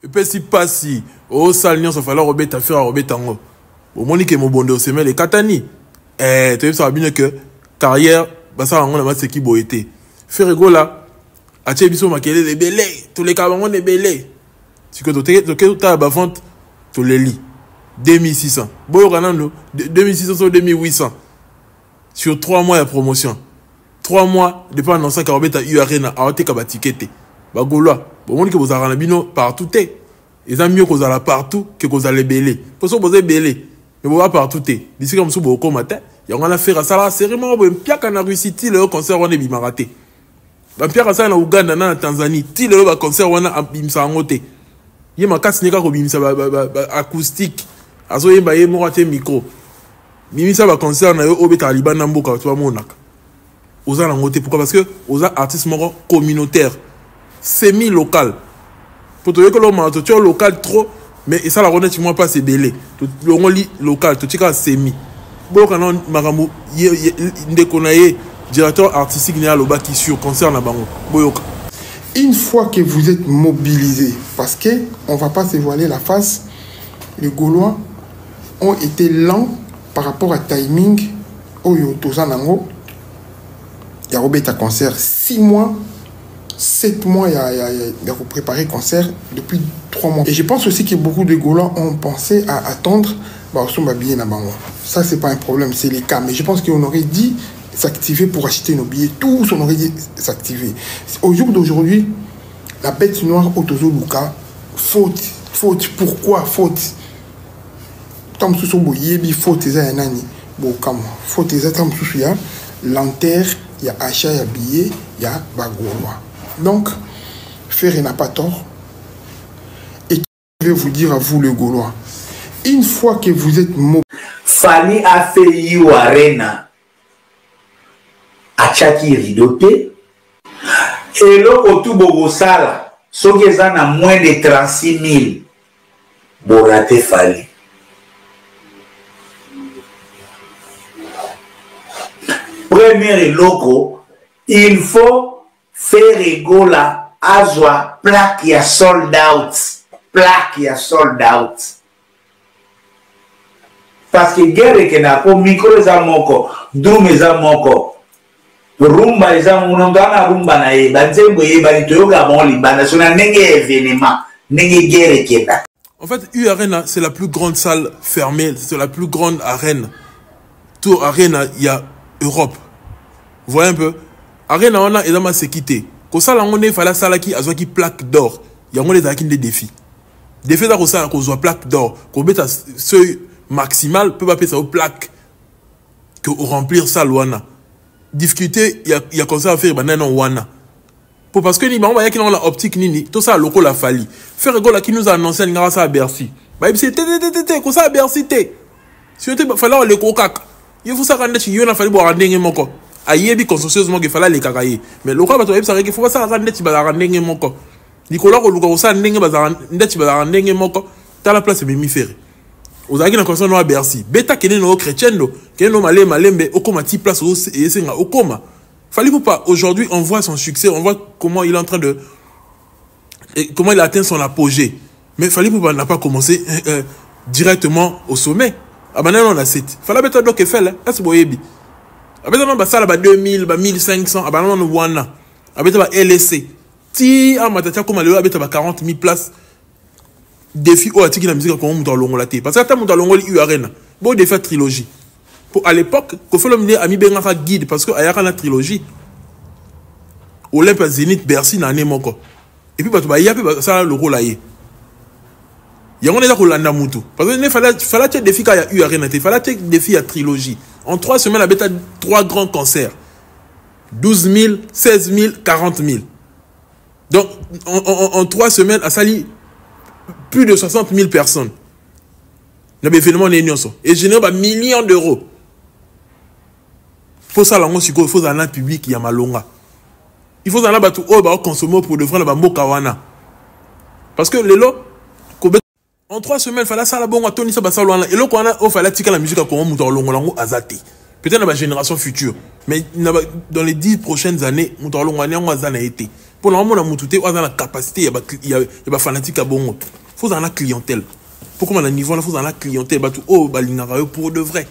Et puis si passe si au salnion ça fallait robet à faire à robet tango. Au monique mon bonde au semel et katani. Tu sais ça bien que carrière bah ça on a mal ce qui beau été. Faire rigolo là. A biso makele les belé, tous les cabanons les belé. Si que tu as vente tu les lis 2600. Bon ranando 2600 sur 2800. Sur 3 mois de promotion. 3 mois depuis annoncer que robet à URN a été kabatiquete. Bah gaulois. Bon, que vous avez un partout. Ils ont mieux que vous allez partout que vous allez belé. Pour ça, vous allez belé. Mais vous allez partout. D'ici comme ça, vous allez matin. Il y a un affaire à ça. La cérémonie, vous avez un Russie, le concert, on est bimaraté. Vous avez un en Ouganda, en Tanzanie. Le concert, on a bimsa en côté. Il y a un cas de bimsa acoustique. Azo yemba ye morate micro. Bimsa va concert, on a eu Taliban Namboka, tu vois, monak. Vous allez en côté. Pourquoi? Parce que vous avez artistes communautaires. Semi-local. Pour te dire que l'homme tu as local trop, mais ça la renaît moi pas c'est belé. Le local, tu as semi. Bon quand on maramu ndekonaye directeur artistique né à l'oba qui sur concert na bango. Boyoka. Une fois que vous êtes mobilisé, parce que on va pas se voiler la face, les Gaulois ont été lents par rapport à timing. Oyo tozanango. Il y a Robert à concert 6 mois. 7 mois, il y a préparé concert depuis 3 mois. Et je pense aussi que beaucoup de Gaulois ont pensé à attendre. Ça, c'est pas un problème, c'est les cas. Mais je pense qu'on aurait dit s'activer pour acheter nos billets. Tous, on aurait dit s'activer. Au jour d'aujourd'hui, la bête noire Otozo Luka, faute. Pourquoi faute? Tam sous son boyebi, faute, c'est un ani. Bon, comme faute, c'est tam sous ya. L'enterre, il y a achat, il y a billet, il y a Bagoulois. Donc, Ferré n'a pas tort. Et je vais vous dire à vous, le Gaulois, une fois que vous êtes mobilisé, Fali a fait Arena à Chaki Ridoté. Et là, tout Bogosala, ce qui est à moins de 36 000, Borate Fali. Premier logo, il faut faire égola azwa plaque ya sold out. Plaque ya sold out. Parce que guerre que na ko micro eza moko, drum eza moko. Rumba eza munongana rumba na ye, banzembo ye bali toyoka bon libana sona ndenge événement, ndenge guerre kenda. En fait, U-Arena, c'est la plus grande salle fermée, c'est la plus grande arène. Tout arena, il y a Europe. Vous voyez un peu? Arena, on a énormément sécurité. Quand ça, on est la salle qui a une plaque d'or. Il y a des défis. Défi d'or, ça, qu'on soit plaque d'or. Qu'on mette un seuil maximal, peut pas payer sa plaque. Que remplir ça, l'ouana. Difficulté, il y a comme ça à faire, ben, non, ouana. Parce que, il y a qui ont la optique, nini, tout ça, loco la fali. Faire rigolo, qui nous a annoncé, il y a ça à Bercy. Bah, c'est comme ça à Bercy, si on était, fallait les cocac. Il faut ça rendre, il y a fallu boire un dingue, mon corps. Aïebi consciencieusement qu'il fallait les cacailler. Mais le roi, il faut ça rendre, tu vas rendre, mon corps. Nicolas, on a ça, tu vas rendre, mon corps. T'as la place, mais m'y faire. Aux agents comme ça, nous à Bercy. Beta, qui est nos chrétiens, qui est nos malais, mais au coma, place au coma. Fallait pas. Aujourd'hui, on voit son succès, on voit comment il est en train de. Comment il a atteint son apogée. Mais fallait pas, n'a pas commencé directement au sommet. Ah ben non, on a 7. Fallait mettre donc fait là. Est-ce que vous voyez? Ah ben non, bah ça là, bah 2000, bah 1500. Ah ben non, on a. Ah ben bah LSC. Si, ah, matatia, comme elle a 40 000 places. Défi au article de la musique comme on longo la té parce que t'as longo li U-Arena bon défi trilogie pour à l'époque qu'on fait le mener ami benga guide parce que ayaka la trilogie Olympe Zénith Bercy na né moko et puis bah ya pe ça le rôle là y a on est là ko landa mutu parce que ne fallait défi ka ya U-Arena té fallait défi à trilogie en 3 semaines la bêta 3 grands concerts 12 000 16 000 40 000 donc en 3 semaines à Sali plus de 60 000 personnes. L'événement et génère millions d'euros. Il faut ça, il faut un public qui a malonga. Il faut un consommer pour de vrai la mokawana. Parce que les lots, en 3 semaines, il fallait ça la bonne à Tony Sabasalwana. Et là, il fallait tirer la musique à comment Moutarolongo azati. Peut-être dans la génération future. Mais dans les 10 prochaines années, Moutarolongo a été. Pour le moment, on a moutouté, on a la capacité, il y a fanatique à bon. Faut dans la clientèle. Pourquoi on a niveau là, faut dans la clientèle, oh, balinara pour de vrai.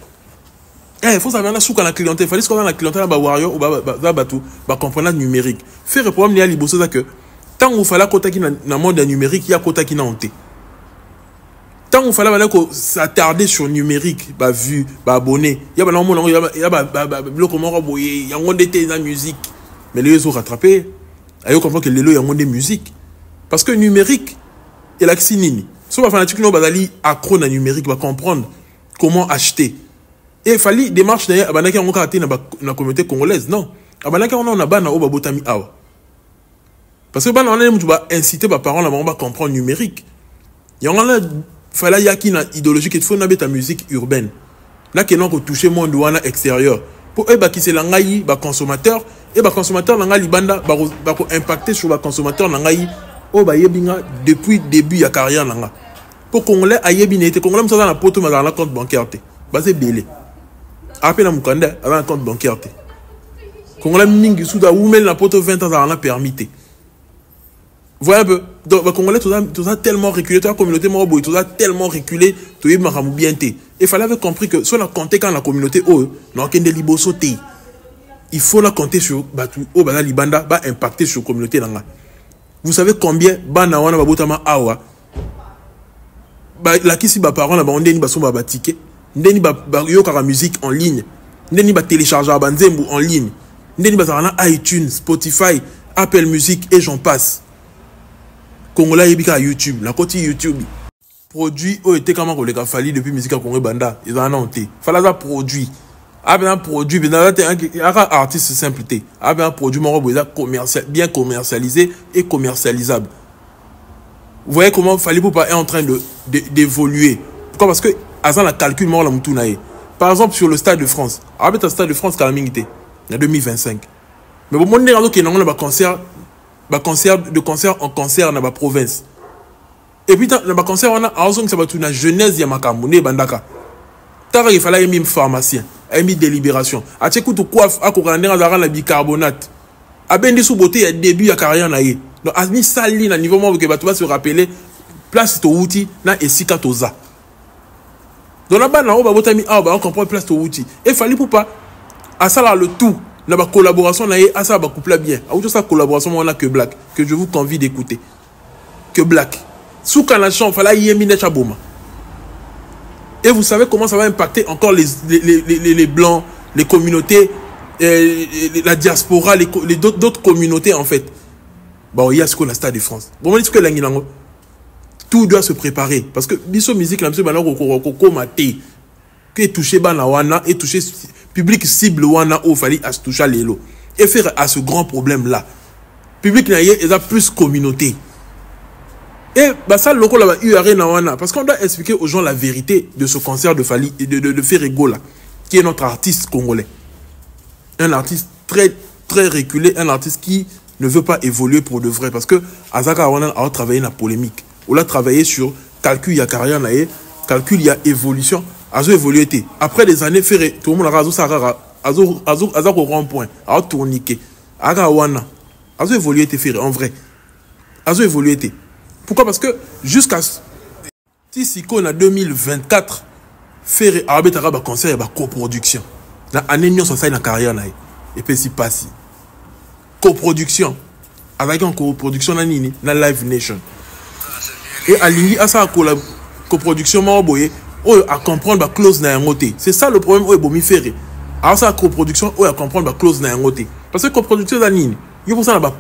Faut savoir la souk à la clientèle. Fallait qu'on a la clientèle à Warrior ou comprenant numérique. Faire le problème, il y a les bosses que tant qu'il fallait côté qui dans monde numérique, il y a côté qui n'a honte. Tant qu'il fallait s'attarder sur numérique, bah vu, bah abonné, il y a bah non il y a bloc comment il y a monde d'été dans musique, mais les autres rattrapés, ayo comprend que les lots il y a monde de musique, parce que numérique, et la xinini, soit pas fanatique non bazali accro na numérique va comprendre comment acheter. Et il fallait démarche d'ailleurs abanaki on karaté na la communauté congolaise non, abanaki on a bana au babotami awa, parce que bana on a va inciter les parents là on va comprendre numérique, il y en a fallait y a qui na idéologie qu'il faut na beta musique urbaine là qui n'ont que touché monde ouana extérieur pour eux bah qui c'est l'angaï bah consommateur et bah consommateur l'angaï banda bah impacter sur bah consommateur l'angaï oh bah yebinga depuis début ya carrière l'anga pour congolais a yebinete congolais m'sa dans la poto mais dans la compte bancaire te bah c'est belé après na mukanda dans la compte bancaire te congolais mingi souda ou même la poto 20 ans dans la permis. Voilà un peu. Donc, les Congolais, tout ça tellement reculé, toute la communauté moroboui, tout ça tellement reculé, tout le monde bien été. Il fallait avoir compris que si on a compté quand la communauté, il faut la compter sur, la libanda, va impacter sur la communauté. Vous savez combien, bana wana babotama awa, la kisi ba parents, on deni ba somba ba ticket, ndeni ba yokara musique en ligne, ndeni ba télécharger banzembu en ligne, ndeni ba sarana iTunes, Spotify, Apple Music et j'en passe. Congolais yebika YouTube, la côté YouTube. Produit était comment qu'on les a fallu depuis musique à Congo Banda, ils en ont été. Fallait un produit. Un produit, un artiste simpleté. Un produit bien commercialisé et commercialisable. Vous voyez comment Fally Ipupa est en train d'évoluer. Pourquoi? Parce que Azan la calcul mort la moutunae. Par exemple sur le Stade de France. Avec le Stade de France en 2025. Mais bon, mon négatif qui est dans concert de concert en concert dans la province. Et puis dans le concert on a que ça va tout la jeunesse ya makamune bandaka. Tara il fallait un pharmacien, un délibération. A tchekou to coiffe à kokander dans la bicarbonate. A ben sous beauté il début ya carrière na yé. Donc a mis sali na niveau moi que tu vas se rappeler place to outil na esika toza. Dans la bas na on va boter mi on comprend place to outil. Et Fally Ipupa à ça là le tout. La collaboration là à ça va couple bien. À toute sa collaboration on a que Black que je vous convie d'écouter. Que Black. Sous Kanachan fallait yemine chaboma. Et vous savez comment ça va impacter encore les blancs, les communautés, la diaspora, les d'autres communautés en fait. Bon, il y a ce qu'on a Stade de France. Bon, on dit que l'angilango. Tout doit se préparer parce que biso musique là monsieur banako ko maté que toucher bana wana et toucher public cible wana au fallait à se toucher les lots et faire à ce grand problème là public na ils a plus communauté et bah ça le local là URL na wana parce qu'on doit expliquer aux gens la vérité de ce concert de Fally et de Ferrego là qui est notre artiste congolais, un artiste très très reculé, un artiste qui ne veut pas évoluer pour de vrai parce que Azaka wana a travaillé la polémique, on a travaillé sur calcul ya carrière na calcul ya évolution. Azo évolué. Après des années, tout le monde a Azo rond-point, a tourniqué. Wana. Azo évolué en vrai. Azo évolué. Pourquoi? Parce que jusqu'à si on a 2024, faire Arabie Arabe concert et coproduction. Dans l'année nous sommes dans carrière et puis si passe. Coproduction. Avec une coproduction dans Live Nation. Et à l'ini à ça coproduction maroboye. À comprendre la clause na yangote. C'est ça le problème où est bomi ferré. Alors ça coproduction où à comprendre la clause na yangote. Parce que coproduction dans ligne, il faut ça ba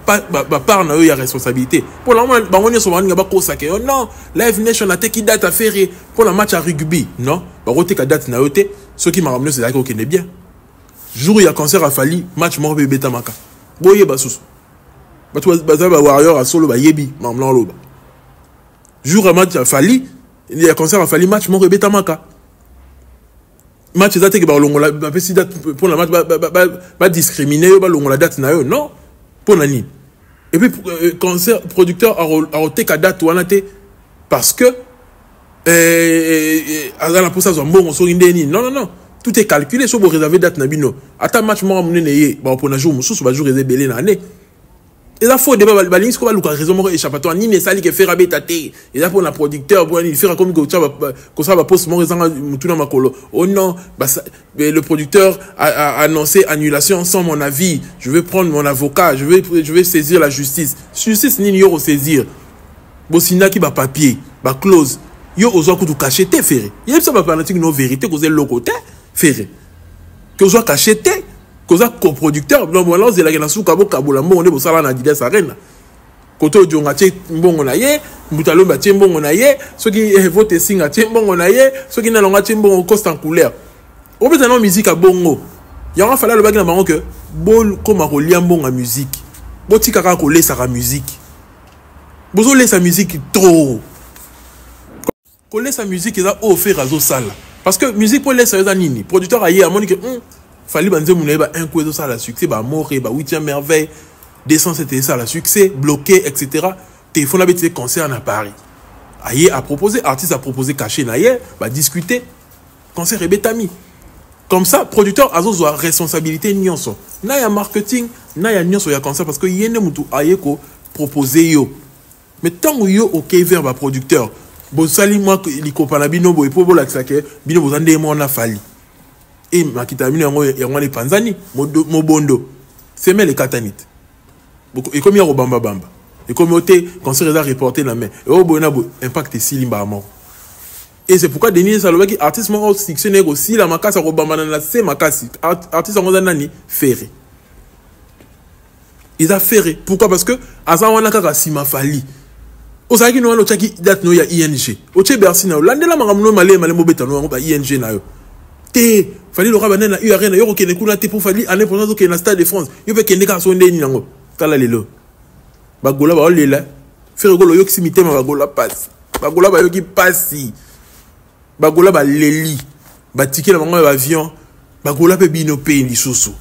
part na eux y a responsabilité. Pour la moment ba on so ba ba ko saké. Non, Live Nation a té qui date à faire pour le match à rugby. Non, ba roté ka date na yoté, ceux qui m'a ramené c'est là qu'on est bien. Jour il y a concert à Fally, match mort bébé tamaka. Boye ba sous. Ba tu ba Warrior à solo ba yebi, mamlan loba. Jour à match à Fally, il y a concert à Fally match mon rebé tamaka. Match date que ba longola ba pesi date pour la match ba discriminer ba longola date na yo non pour nani. Et puis concert producteur a roté ka date wana té parce que azala pour ça zo mbongo so indeni non tout est calculé sur vous réserver date na bino. Ata match mo amune neye ba pour na jour mususu ba jour réservé na année. Et là, il faut débat, il faut que raison échappatoire, ni ne sali que faire abétater. Et là, pour un producteur, pour il faire comme que ça va poster mon raison tout dans ma colo. Oh non, le producteur a annoncé annulation sans mon avis. Je vais prendre mon avocat, je vais saisir la justice. Justice, ni n'y aura saisir. Bosina qui va papier, va clause. Yo ozo ko caché te ferré. Il y a ça va parler de nos vérités que vous êtes le côté ferré. Que vous caché te cause coproducteur donc voilà c'est la gena suka boka bolambo on est bosala na Adidas Arena koto jonga tie mbongo na ye mutalomba tie mbongo na ye soki vote singa tie mbongo na ye soki na longa tie mbongo coste en couleur on peut dans musique à bongo ya on fallait le bagna bango que bol comme ko lia mbongo à musique botika ka ko lesa ka musique bozo lesa musique trop ko lesa musique eza offert azo sala parce que musique pour lesa eza nini producteur aye a monique fallait banze mouneba un coup de ça la succès ba mort ba 8e merveille descend c'était ça la succès bloqué etc. Téléphone avait été concert à Paris aye a proposé artiste a proposé caché naie ba discuter concert et betami comme ça producteur azo zo responsabilité nyonso na ya marketing na ya nyonso ya concert parce que yene mutu aye ko proposer yo mais tant yo OK vers ba producteur bo sali moi li kopana bino bo epo bo la que bino bo zande mo na fali et makitamine yango les panzani mobondo c'est mais les katanit et comme il y a bamba bamba et comme oté concert a reporté la main et au bona impact silimba mort et c'est pourquoi Denis Salobaki artiste mo succès aussi la makasa ko bamba na c'est makasi artiste ngo nani ferré ils a ferré pourquoi parce que asa wana kaka sima fali osaki no wana chaki date no ya ING oche Bercy na landela mangamuno male mobeta no ba ING na yo te fallait le rabaner na URN yo ko kuna te pour fallait année pendant que na Stade de France yo pe kende ka sonde ni nango kala lelo bagola ba olela faire golo yo kisimite ma bagola passe bagola ba yo ki passi bagola ba leli ba ticket na bango ba avion bagola pe bino pe ni soso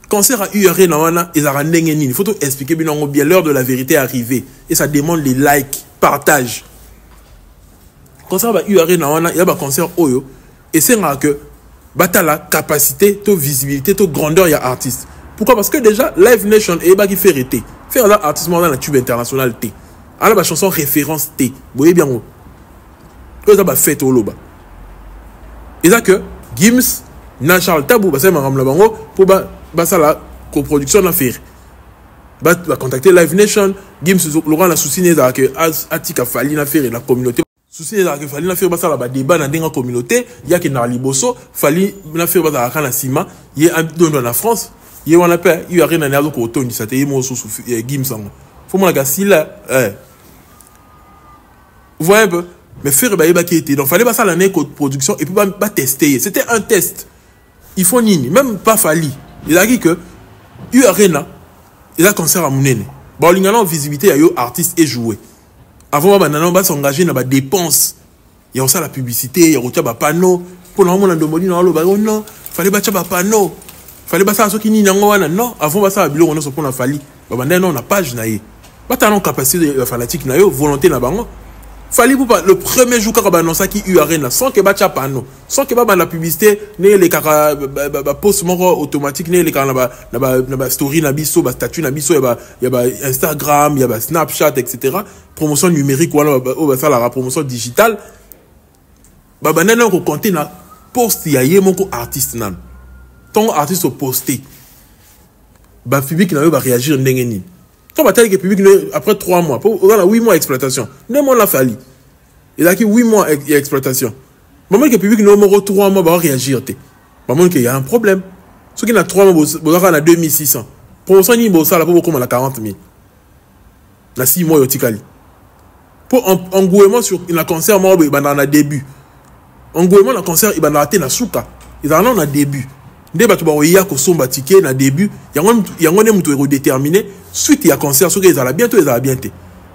concert à URN na wana ezara ndenge nini il faut tout expliquer binango bien l'heure de la vérité est arrivée et ça demande les likes partage concert à URN na wana ya ba concert oyo et c'est là que la capacité, ta visibilité, ta grandeur, il y a artiste. Pourquoi? Parce que déjà, Live Nation et qui fait arrêter. Faire un artiste dans la tube internationale T. Alors la chanson référence T. Vous voyez bien où? Que ça va faire au loba. Et ça que Gims, Nachal Tabou, bah c'est Maram Labango pour ça la coproduction d'affaires. Bah contacter Live Nation, Gims Laurent la souci n'est que Atika Fali na faire la communauté. Souci est que fallait faire ça là débat dans la communauté il y a que dans liboso fallait na faire ça à la cima il y a dans la France il y a on appelle il y a rien dans ko toni ça te mo sous Gimsango faut moi la si là vous voyez un peu mais faire ba qui était donc fallait pas ça la production et puis pas tester c'était un test il faut nini même pas fallait il a dit que il y a rien il a concert à Mounene bon il y a une visibilité il y a artiste et jouer. Avant, on va s'engager dans la dépense. Il y a aussi la publicité, il y a aussi des panneaux. Pour le moment, on a demandé non, fallait battre des panneaux. Fallait battre ceux qui n'y n'ont non. Avant, on va ça à bureau, on a ce qu'on a fallu. Maintenant, on a page naïe. Pas tant capacité de fanatique naïe, volonté na bango. Fallait pour le premier jour quand on a annoncé qu'il y a URN sans que battre panneaux, sans que la publicité, les cara post automatique, les cara na story na biso, statut na biso, il y a Instagram, il y a Snapchat, etc. Promotion numérique ou alors ça la promotion digitale. Maintenant on compte na post il y a mon artiste nan. Ton artiste posté. Public na va réagir ndenge ni. Quand on que public après 3 mois, on a 8 mois d'exploitation. N'est-ce la fallu. Il a 8 mois d'exploitation. Moment que le public n'a 3 mois, va réagir. Moment qu'il y a un problème. Ceux qui ont 3 mois, vous avez 2600. Pour ça, il y a beaucoup de 40 000. Il y a 6 mois, il y a pour engouement sur le concert, il y a un début. Engouement, le concert, il y a un souka. Il y a un début. Dès que tu as un ticket na début, il y a un déterminé. Suite il y a concert, ceux qui ont bientôt, ils ont bientôt.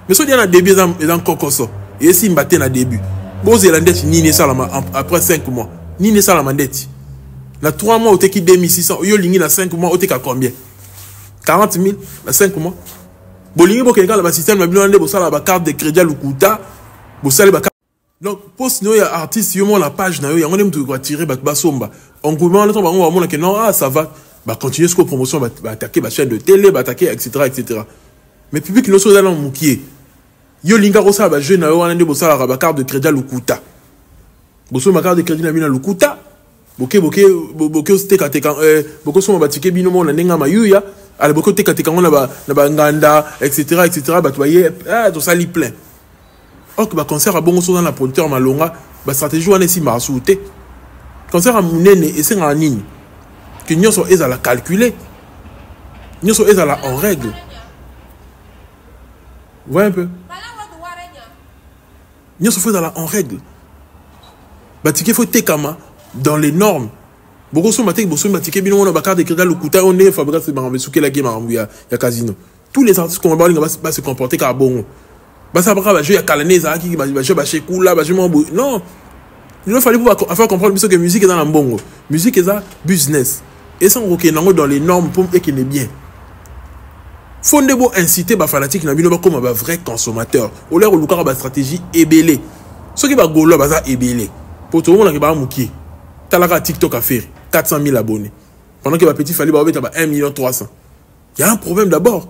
Mais ceux qui ont un début, ils ont encore ça. Et si ils ont un début, bon, ils ont ni ça après 5 mois. Ni ça la mandette. Dans 3 mois, tu as 2600. Yo lingi dans 5 mois, tu as combien? 40 000 dans 5 mois. Bon, lingi, bon, quelqu'un le système, il y a la carte de crédit à l'Ukuta. Donc, post nous, il y a artiste, il y a la page, il y a un homme qui va tirer, il y a un engouement, non, ah, ça va. bah continuer ce que promotion va attaquer la chaîne de télé, va attaquer etc. Mais public nous sommes dans moukié. Yo linga rosa ba jeune na yo wana nde bosala ba carte de crédit lukuta. Boso ma carte de crédit na mina lukuta. Boke steka teka boko so ba tike bino mona nenga mayuya, ala boko teka teka ngona ba nganda etc. ba toye to sali plein. Ok ba concert a bongo so dans la producteur malonga, ba stratégie wana si marsoute. Concert a munene et c'est en ligne. Que nous sommes à la calculer. Nous sommes à la en règle. Vous voyez un peu? Nous sommes à la en règle. Batiké faut tekama dans les normes. Beaucoup sont matés, beaucoup sont batiké bino on a carte de crédit le kuta on est fabriqué par souké la game ya casino. Tous les artistes qu'on va se comporter comme bon. Bah ça va jouer à Kalaneza qui va jouer à Chekula, va jouer non. Il a fallu pour faire comprendre que la musique est dans la bongo. Musique est dans business. Et ça, on est dans les normes pour et qu'il est bien. Faut inciter les fanatiques comme un vrai consommateur. Au lieu de la stratégie ébélée. Ce qui va gauler, c'est ébélé. Pour tout le monde qui va mouiller. Tu as TikTok à faire 400 000 abonnés. Pendant que le petit fallait 1 300 000. Il y a un problème d'abord.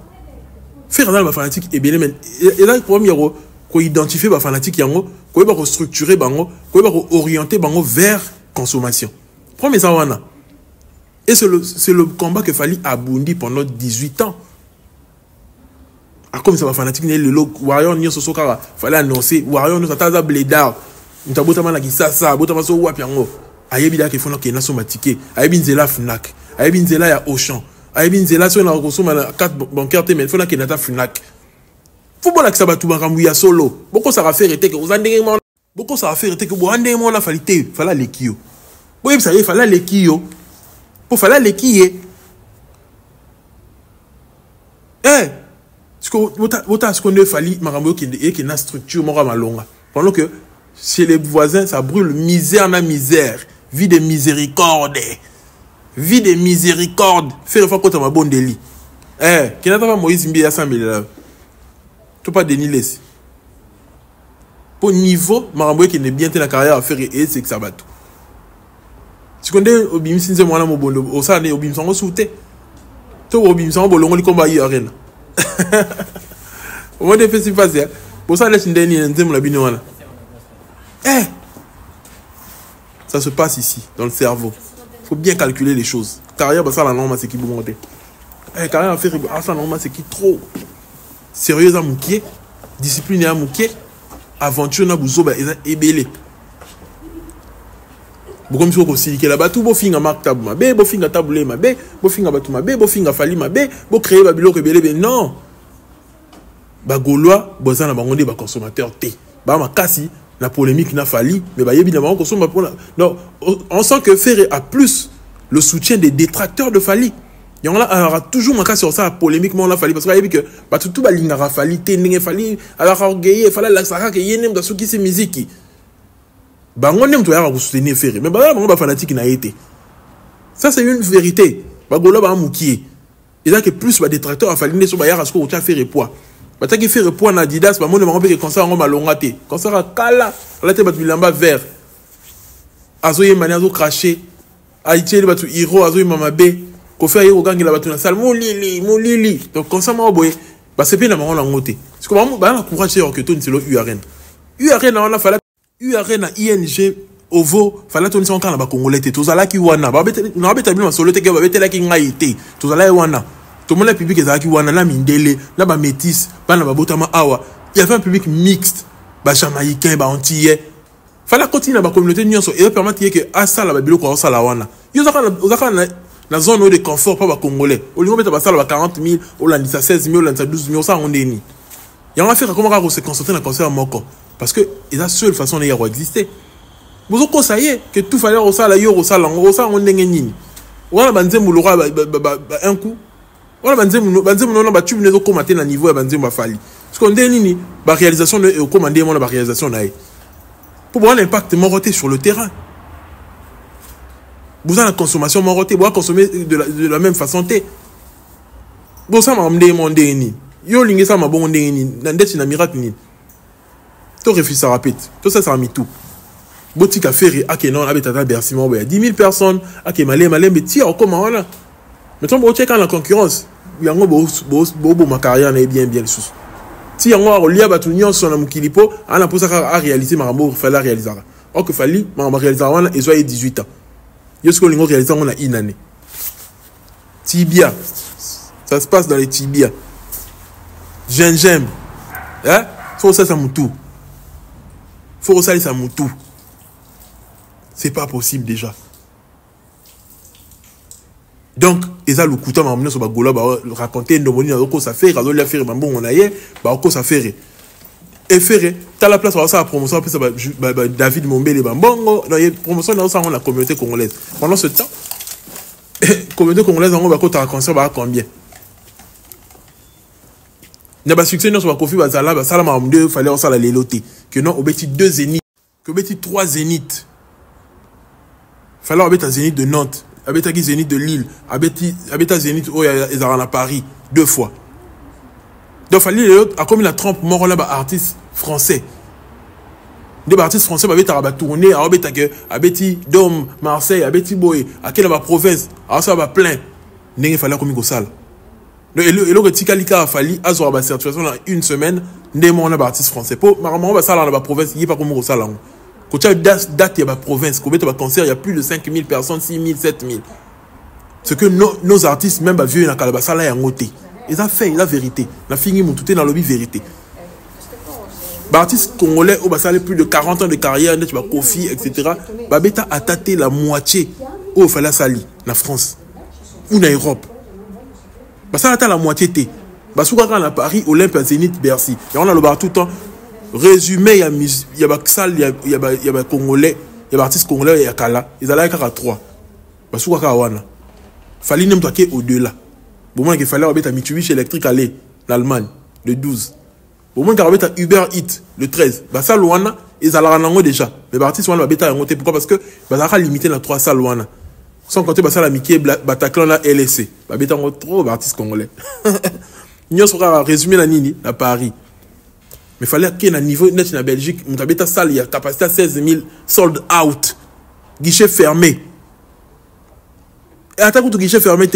Faire dans la fanatique ébélé. Et là, le problème, il y a qu'on identifie les fanatiques, qu'on va restructurer, qu'on va orienter vers consommation. Premier ça, on a. Et c'est le combat qu'il fallait à Burundi pendant 18 ans. Comme ça va fanatique, le Warrior n'y a fallait annoncer Warrior nous attend à Blédard. Nous avons botamana qui ça, botamana so wapiango. Ayebida qui font que na somatike. Ayebinzela Fnac. Ayebinzela ya Auchan. Ayebinzela so na consomme na carte bancaire te mais faut na que nata Fnac. Faut bon que ça va tout barambu ya solo. Beaucoup ça va faire était que vous andé mon. Beaucoup ça va faire était que vous andé mon la fallait fallait les kio. Oui, ça y est, fallait les kio. Pour faire les qui est ce qu'on a fallu marambo qui est une structure malonga pendant que chez les voisins ça brûle misère na misère vie de miséricorde faire une fois que tu as bon délit qui n'a pas Moïse Mbia 100 000 tu pas déniler pour niveau marambo qui est bien la carrière à faire et c'est que ça va tout. Si on est au bim sinze mwana mobondo au ça ne au bim sango souté to au bim sango bolongo li komba yi arena au moins de fait si passer pour ça laisse ndeni nzemu la bino wana ça se passe ici dans le cerveau. Faut bien calculer les choses. Carrière bah ça la norme c'est qui vous monter carrière à faire ça normal c'est qui trop sérieux à moukier discipline à moukier aventure na buzo ba ébélé. Comme si on considère que là-bas tout beau finga marque tabou ma bé beau finga taboulé ma bé beau finga batou ma bé beau finga fali ma bé beau créer babilo rebelle non ba gaulois bozana bangonde ba consommateur té ba ma kasi la polémique n'a fali mais ba yebi na ba consomme pour non on sent que Ferré a plus le soutien des détracteurs de Fali. Il y en a toujours ma cas sur ça polémiquement on a Fali parce qu'il y a vu que ba tout ba linga Fali té ninge Fali alors orgueillé fallait la saka que yenem da souki c'est musique. Bango nem to ya ko soutenir Ferré mais bango ba fanatique na été ça c'est une vérité bagolo ba mukie et là que plus ba détracteur a fallu ne so ba ya rasko o ta Ferré poids ba ta ki Ferré poids na Adidas ba mo ne bango pe concert ngo malonga te concert a kala la te ba bilamba vert azoye mani azo cracher aicheli ba tu hero azoye mama be ko faire yo gangela ba tu na salle mo lili donc concert mo boye ba c'est pe na bango la ngote parce que ba na courage que tout c'est le URN on a fallu URN ING OVO fallait tourner son camp là-bas congolais tous là qui wana ba bete na bete bien solo te ke ba bete là qui ngaité tous là wana tout le monde public est qui wana la mindele là ba métis ba na ba botama awa il y avait un public mixte ba jamaïcain ba antillais fallait continuer ba communauté nyonso et permettre que à ça là ba bilo ko ça là wana yo zaka na zone de confort pas ba congolais au lieu beta ba ça là 40 000 au landisa 16 000 au landisa 12 000 ça on déni il y a faire comment on se concentrer dans concert moko parce que c'est la seule façon de exister. Vous avez conseillé que tout fallait au salaire, au salaire, au salaire, on n'est ni. Voilà, banzem l'aura un coup. Voilà, banzem non ba tube ne zo commenter na niveau banzem ba fali. Parce qu'on dit ni ba réalisation de commander mon ba réalisation na. Pour voir l'impact moroté sur le terrain. Vous avez la consommation moroté, vous consommer de la même façon té. Bon ça m'a emmené mon déni. Yo lingé ça m'a bon déni. N'andette na miracle ni. Tout refuse ça rapide. Tout ça, ça a mis tout. Botika Ferré, à non, avec Tata Bercy, il y a 10 000 personnes, à malé, mais tiens, comment on a Maintenant, vous checkez la concurrence. Il y a ma carrière bien sous. Si on a lié à tout son amour kilipo, on a posé à réaliser ma amour, il fallait réaliser. Or que fallait ma réaliser et soit 18 ans. Jusqu'au lingo réalisé on a une année. Tibia, ça se passe dans les tibias. Gingembre, hein? Faut ça moutou. Faut ça ça moutou. C'est pas possible déjà. Donc, ils ont le couteau à m'amener sur le gola, raconter une bonne chose, ça fait, ils faire, bon, on a eu, ça fait. Et faire, t'as la place pour ça, la promotion, David Mombele, bon, dans la promotion, dans la communauté congolaise. Pendant ce temps, la communauté congolaise, on va côté un concert, combien? Il y a un succès, sur la Kofi Bazala, ça, il fallait ça la léloté. Que non, on bêtit 2 zéniths, que bêtit 3 zéniths. Il fallait avoir un zénith de Nantes. Abeta Zénith de Lille, Abeta Zénith à Paris 2 fois. Donc fallait a comme la trompe mort là artiste français. Des artistes français avaient tourné à Abeti Dom Marseille, Abeti Boy, à quelle province, à ça va plein. N'est fallait comme salle. Et le Tikalika a fallu avoir la situation dans 1 semaine, des mon artiste français. Pour normalement va ça dans la province, il y a pas comme salle. Quand tu as date, il y a une province, quand tu as un concert, il y a plus de 5000 personnes, 6000, 7000. Ce que nos artistes, même vieux dans Kalabassa, là, ils ont noté. Ils ont fait la vérité. Ils ont fini, tout est dans le lobby vérité. Les artistes congolais, ils ont plus de 40 ans de carrière, tu vas Kofi, etc. Ils ont attaqué la moitié au Fala Sali, en France, ou en Europe. Ils ont attaqué la moitié. Ils ont attaqué à Paris, Olympe, Zénith, Bercy. Et on a le bar tout le temps. Résumé, il y a des Congolais, il y a des artistes congolais, il y a Kala. Ils allaient à 3. Parce que il fallait même toquer au-delà. Au moment qu'il fallait avoir un Mitsubishi électrique aller en Allemagne, le 12. Au moment qu'il y avait un Uber Eats, le 13. Ça, ils allaient en déjà. Mais les artistes vont être en pourquoi? Parce que ils allaient limiter dans 3 salles. Sans compter la Mickey, Bataclan, la LSC. Ils allaient trop d'artistes congolais. Nous avons résumé la Nini, à Paris. Mais il fallait qu'il y ait un niveau net en Belgique. Nous avons salle, il y a capacité à 16 000 sold out. Guichet fermé. Et attaque au guichet fermé.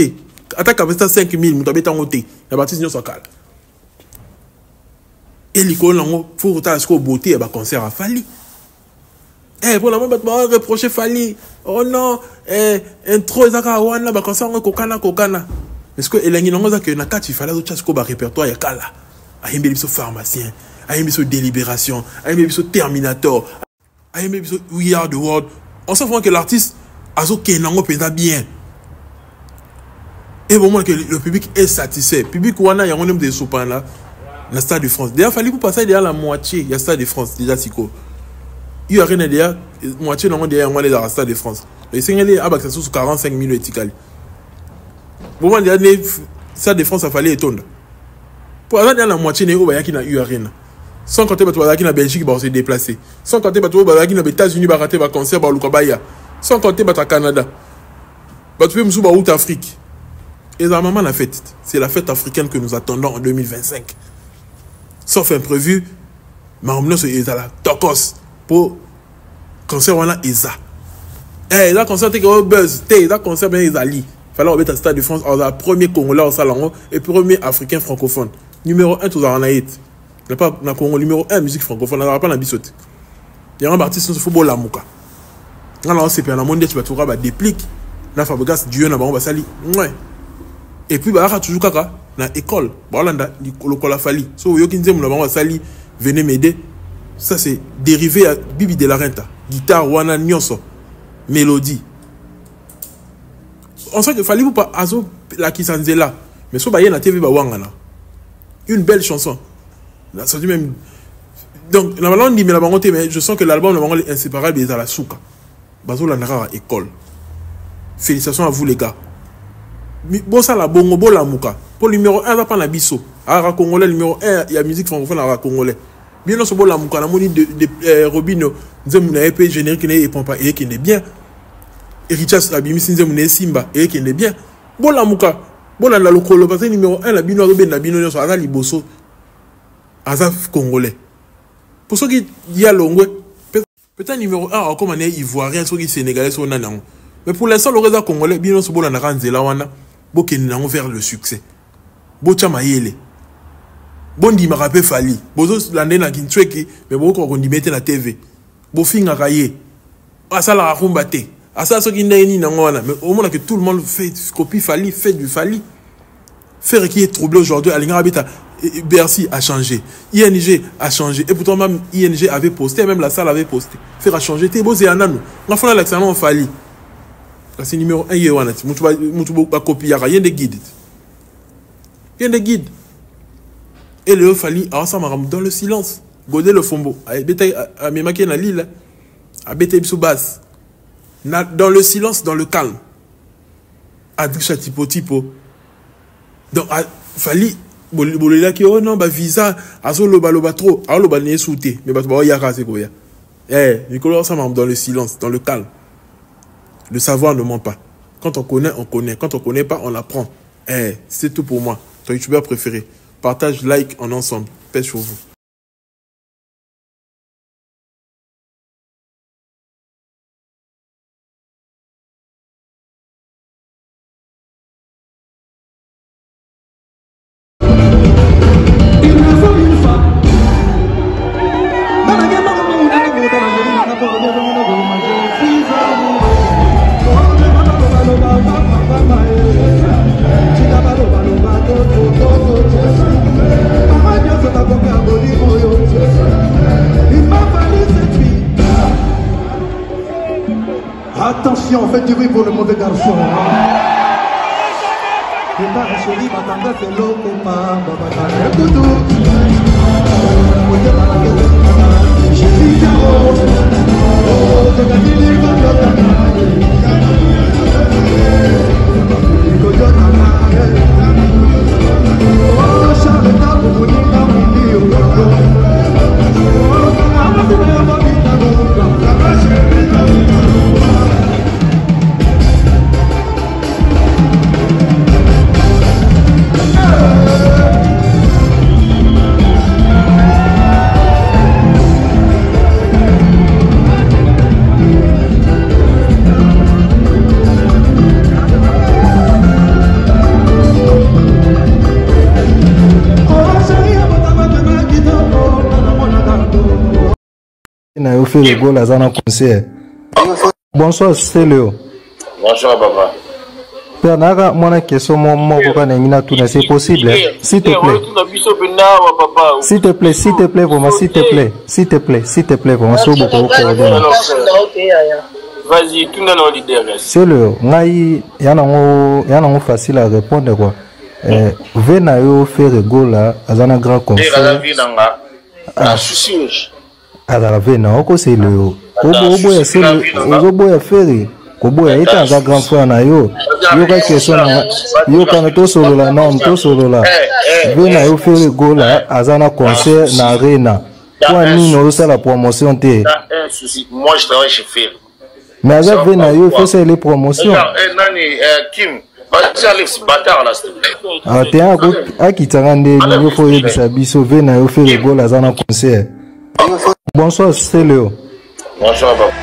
Attaque capacité à 5 000. Nous avons noté. La partie de nous calme. Et l'école, il faut que tu aies beauté et un concert à Fali. Eh, pour la moment, tu vas reprocher Fali. Oh non, intro, il y a un concert, kokana. Est-ce que il y a un cas qui fallait que répertoire, il y a un cas. Il y a un pharmacien. Il y a une délibération, il y a une Terminator, il y a une We Are the World. On s'en fout que l'artiste a bien. Et au moment que le public est satisfait, le public il y a un des soupans là, dans le Stade de France. D'ailleurs, il fallait passer derrière la moitié, il y a le Stade de France, déjà Siko. Il y a rien derrière, moitié derrière le Stade de France. Les Sénégalais ont sur 45 000 éticales. Au moment où le Stade de France a fallu étendre. Pour aller dans la moitié, il y a eu rien. Sans compter que tu en Belgique, tu se déplacer. Sans compter que tu vas aux États-Unis, tu vas rater un concert au Lukabaya. Sans compter que tu vas au Canada. Tu peux me en Afrique. Et la maman la fête. C'est la fête africaine que nous attendons en 2025. Sauf imprévu, mais on est là. Tokos. Pour concert, on a Eza. Eh, là, concert, tu as buzz. Là, concert, bien Ezali. Il fallait remettre un Stade de France. Le premier Congolais au salon et premier Africain francophone. Numéro 1, tu as en Haïti. Il n'y a pas dans Congo numéro 1 musique francophone, il n'y a pas dans bisote. Il y a un artiste qui football la mouka. Alors c'est bien dans le monde tu vas trouver des pliques. Là Fabregas Dieu na ba sali. Et puis bah toujours kaka na école. Voilà le kola fali. So yo kinze mu na ba sali venez m'aider. Ça c'est dérivé à Bibi de la Renta. Guitare wana nyonso. Mélodie. On sait que fallait vous pas azo la kisanzela. Mais so ba na TV ba wangana. Une belle chanson. Ça dit même. Donc, normalement, on dit, mais je sens que l'album est inséparable des à la souka. Bazo la nara à école. Félicitations à vous, les gars. Bon, ça la bongo, bon la mouka. Pour le numéro 1, ça prend la bisso. À Congolais, numéro 1, il y a musique francophone à Congolais. Bien, non, c'est bon la mouka. La moni de Robino, nous avons un EP générique et pompa et qui est bien. Et Richard Abimisi, nous avons Simba et qui est bien. Bon la mouka. Bon la locolo, parce que numéro 1, la bino, la bino, sur Azali Bosso. Azaf Congolais. Pour ceux qui disent à Longwe, peut-être numéro 1, comme on est ivoirien, ceux qui sénégalais sont nanang. Mais pour l'instant, le réseau congolais, bien sûr, on a ranzé là, bokende vers le succès. Bocha mayele. Bondi marape fali. Bozo lande na kinchweki, mais boko kondi mette na TV. Bofinga kaye. Asala rakumba te. Asala soki ndeni na ngona, mais au moins que tout le monde fait copie fali, fait du fali. Faire qui est troublé aujourd'hui, Alinga Habita, Bercy a changé, ING a changé, et pourtant même ING avait posté, même la salle avait posté. Faire a changé, t'es beau, c'est un an. On a fait l'excellent fali. C'est numéro 1, il y a un copie, il y a rien de guide. Rien de guide. Et le fali, alors ça m'a dans le silence. Godé le fombo, à Memaki na l'île, à Bete Soubas. Dans le silence, dans le calme. À Dusha Tipo. Donc, fali, bolila ki oh non, ba visa, aso loba trop, alors loba n'est souté, mais bah, yaka c'est quoi. Nicolas, ça m'a dans le silence, dans le calme. Le savoir ne ment pas. Quand on connaît, on connaît. Quand on connaît pas, on apprend. C'est tout pour moi. Ton youtubeur préféré. Partage, like en ensemble. Paix sur vous. Attention, faites du bruit pour le mauvais garçon. Chérie, Matanga, c'est l'eau, na yo fait le goal à un concert. Bonsoir, c'est Léo. Bonsoir, papa. Père Naga, moi, la question, c'est possible. S'il te plaît. S'il te plaît, s'il te plaît, vraiment, s'il te plaît. S'il te plaît, s'il te plaît, vraiment, c'est beaucoup. Vas-y, tout le monde leader. C'est Léo. Il y a facile à répondre, quoi. Venez yo faire le goal à un grand concert. Azala na oko c'est le obo ya c'est obo ya faire kobo ya ita za grand frère na yo ka question na yo kana to solo la non to solo la vena yo faire go la azana concert na arena toi ni no ça la promotion te un souci moi je travaille chez Fer mais azana vena yo fait les promotions nani Kim Alex Batar là ah te akitanga nde yo fo yebisa biso vena yo faire go la azana concert. Bonsoir, c'est Léo. Bonsoir, papa.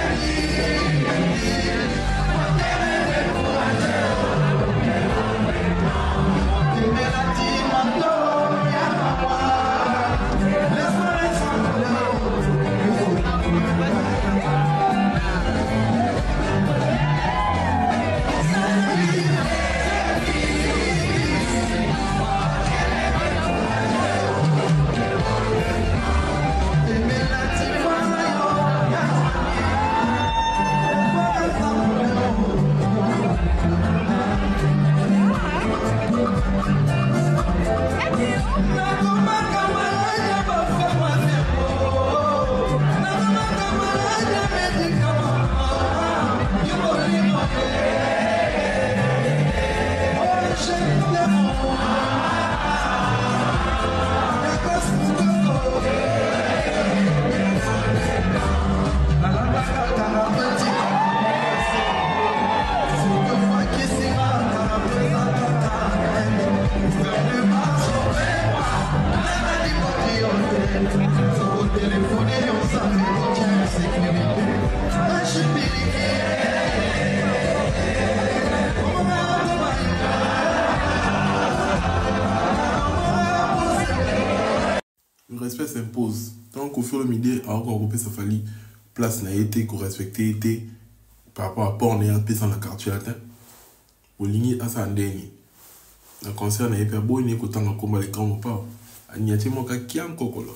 Olomide a encore coupé sa famille place n'a été qu'on respectait été par rapport à port n'a pas sans la carte latin au ligne à sa ndeni le concert n'a pas beau ni qu'autant qu'on combat les grands pas a n'y a-t-il mon cas qui a un cocolo